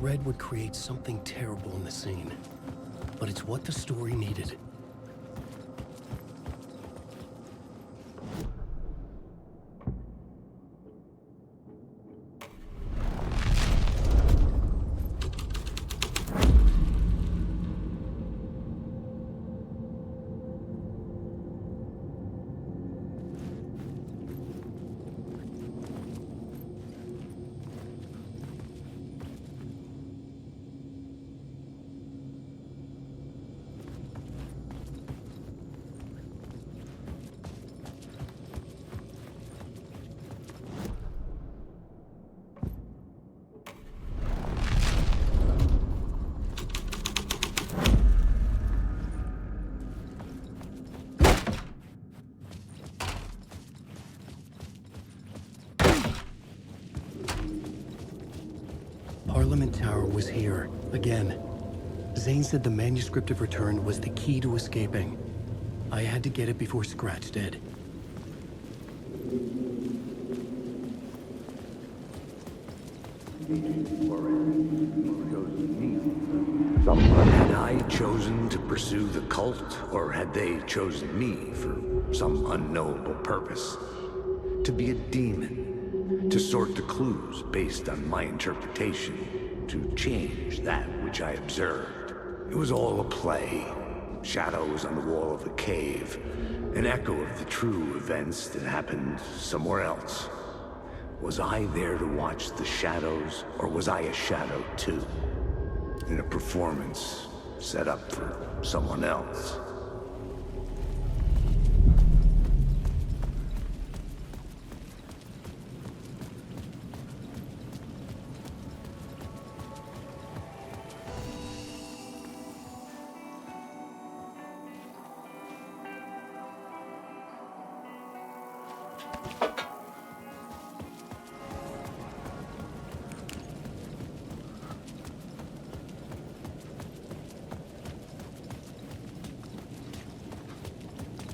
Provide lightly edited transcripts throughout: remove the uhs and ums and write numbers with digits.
dread would create something terrible in the scene, but it's what the story needed. Parliament Tower was here, again. Zane said the manuscript of Return was the key to escaping. I had to get it before Scratch did. Had I chosen to pursue the cult, or had they chosen me for some unknowable purpose? To be a demon, to sort the clues based on my interpretation, to change that which I observed. It was all a play. Shadows on the wall of the cave, an echo of the true events that happened somewhere else. Was I there to watch the shadows, or was I a shadow too? In a performance set up for someone else.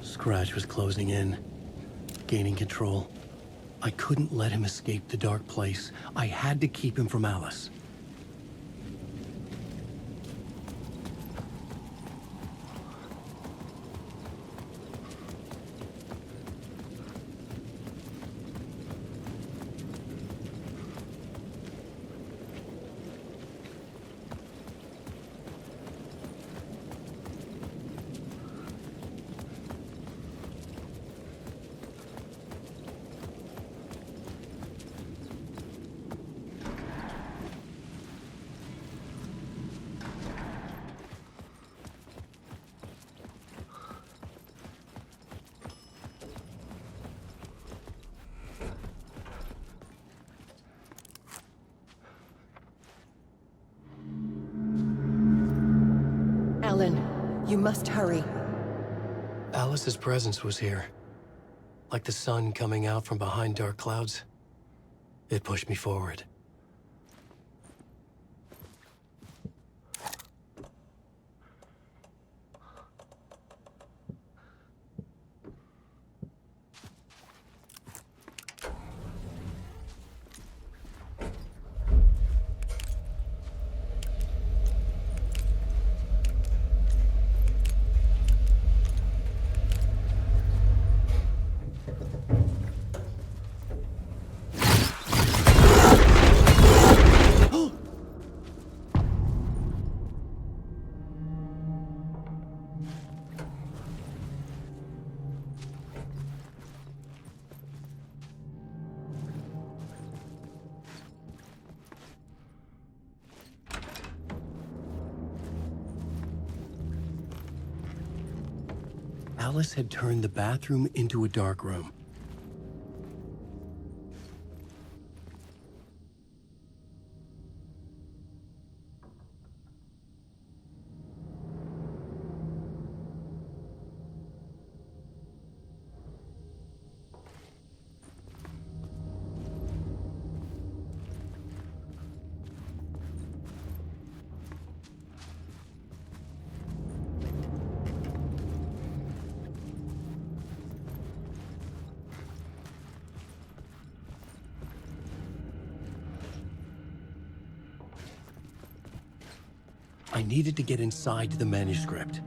Scratch was closing in, gaining control. I couldn't let him escape the dark place. I had to keep him from Alice. Alan, you must hurry. Alice's presence was here. Like the sun coming out from behind dark clouds. It pushed me forward. Alice had turned the bathroom into a dark room. I needed to get inside the manuscript.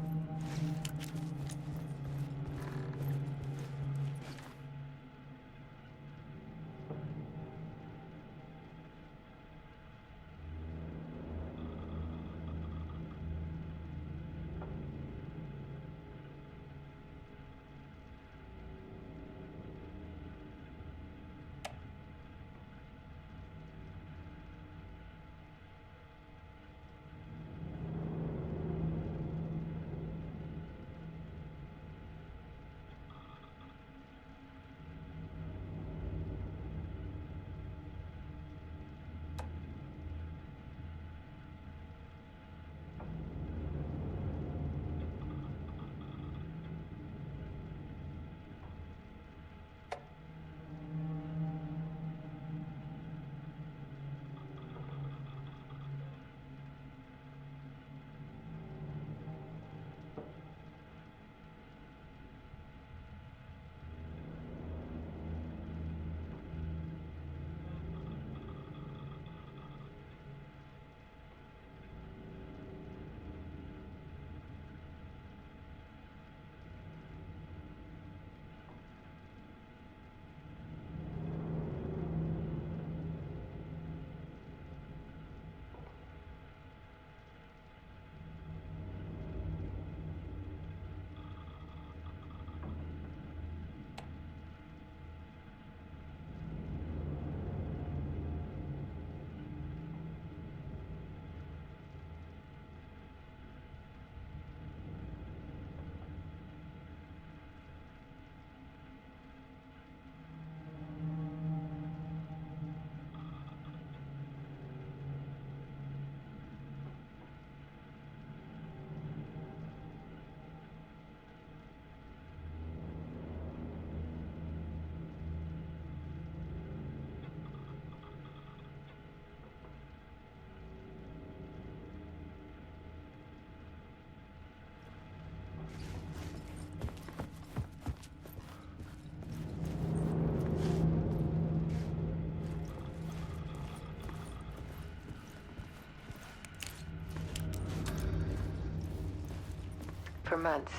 For months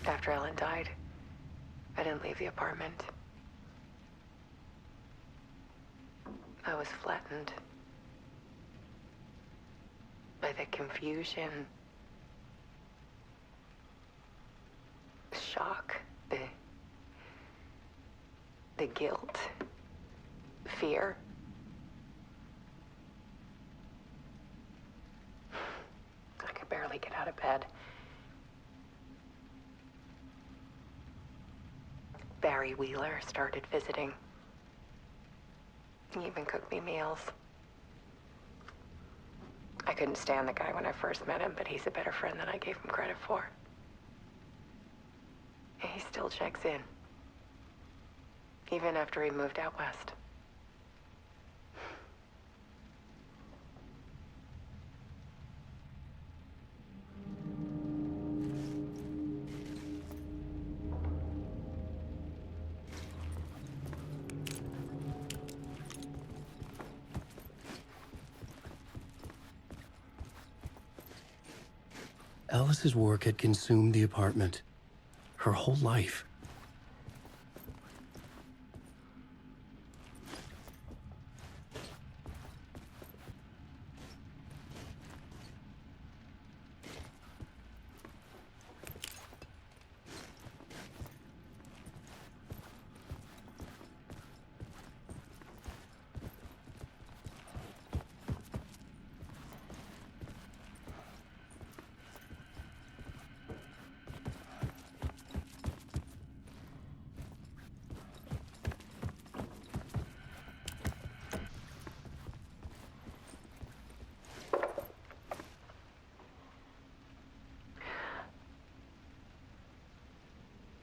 after Ellen died, I didn't leave the apartment. I was flattened by the confusion, shock, the guilt, fear. I could barely get out of bed. Barry Wheeler started visiting. He even cooked me meals. I couldn't stand the guy when I first met him, but he's a better friend than I gave him credit for. And he still checks in, even after he moved out west. Alice's work had consumed the apartment. Her whole life.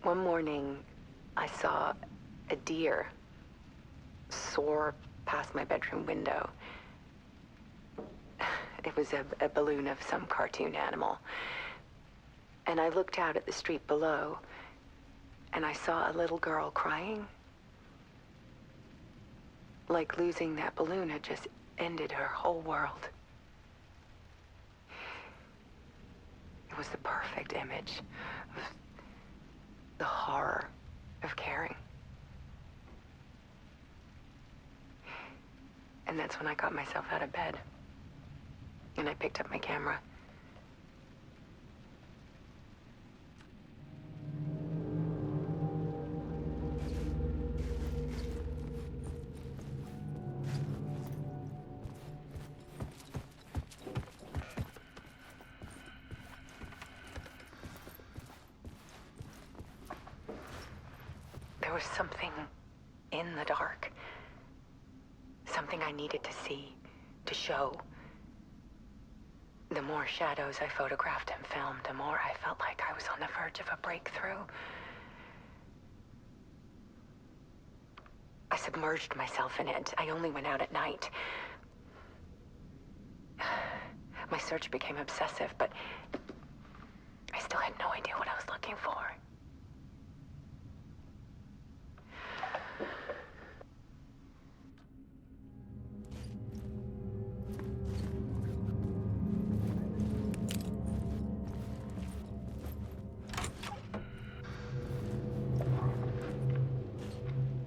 One morning, I saw a deer soar past my bedroom window. It was a balloon of some cartoon animal. And I looked out at the street below, and I saw a little girl crying. Like losing that balloon had just ended her whole world. It was the perfect image of the horror of caring. And that's when I got myself out of bed. And I picked up my camera. There was something in the dark. Something I needed to see, to show. The more shadows I photographed and filmed, the more I felt like I was on the verge of a breakthrough. I submerged myself in it. I only went out at night. My search became obsessive, but I still had no idea what I was looking for.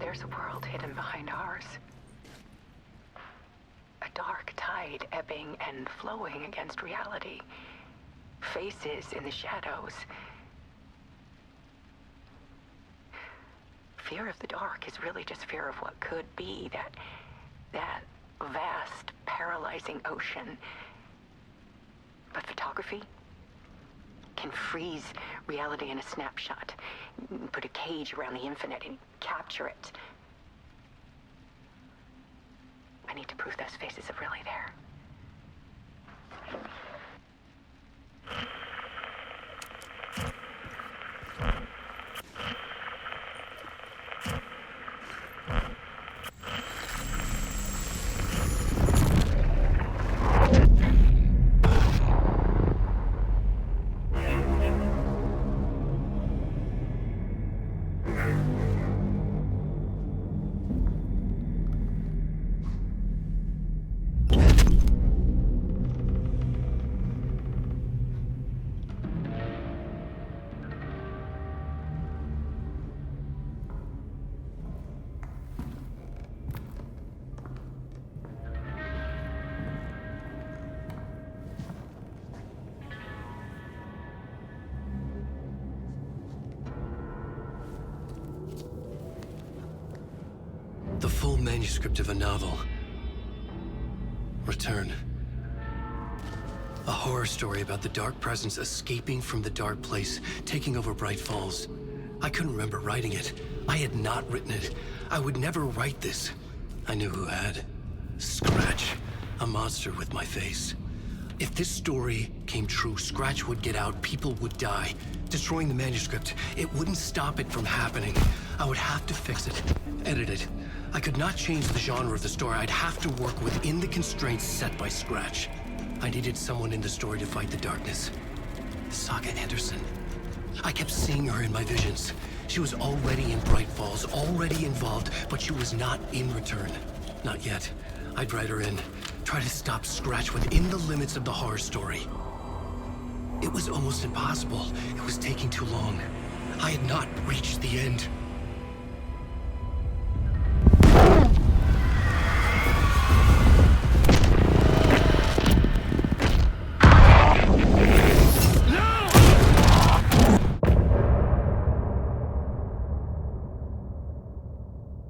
There's a world hidden behind ours. A dark tide ebbing and flowing against reality. Faces in the shadows. Fear of the dark is really just fear of what could be, that vast, paralyzing ocean. But photography can freeze reality in a snapshot, put a cage around the infinite and capture it. I need to prove those faces are really there. The full manuscript of a novel. Return. A horror story about the dark presence escaping from the dark place, taking over Bright Falls. I couldn't remember writing it. I had not written it. I would never write this. I knew who had. Scratch. A monster with my face. If this story came true, Scratch would get out, people would die. Destroying the manuscript, it wouldn't stop it from happening. I would have to fix it, edit it. I could not change the genre of the story. I'd have to work within the constraints set by Scratch. I needed someone in the story to fight the darkness. Saga Anderson. I kept seeing her in my visions. She was already in Bright Falls, already involved, but she was not in Return. Not yet. I'd write her in. Try to stop Scratch within the limits of the horror story. It was almost impossible. It was taking too long. I had not reached the end.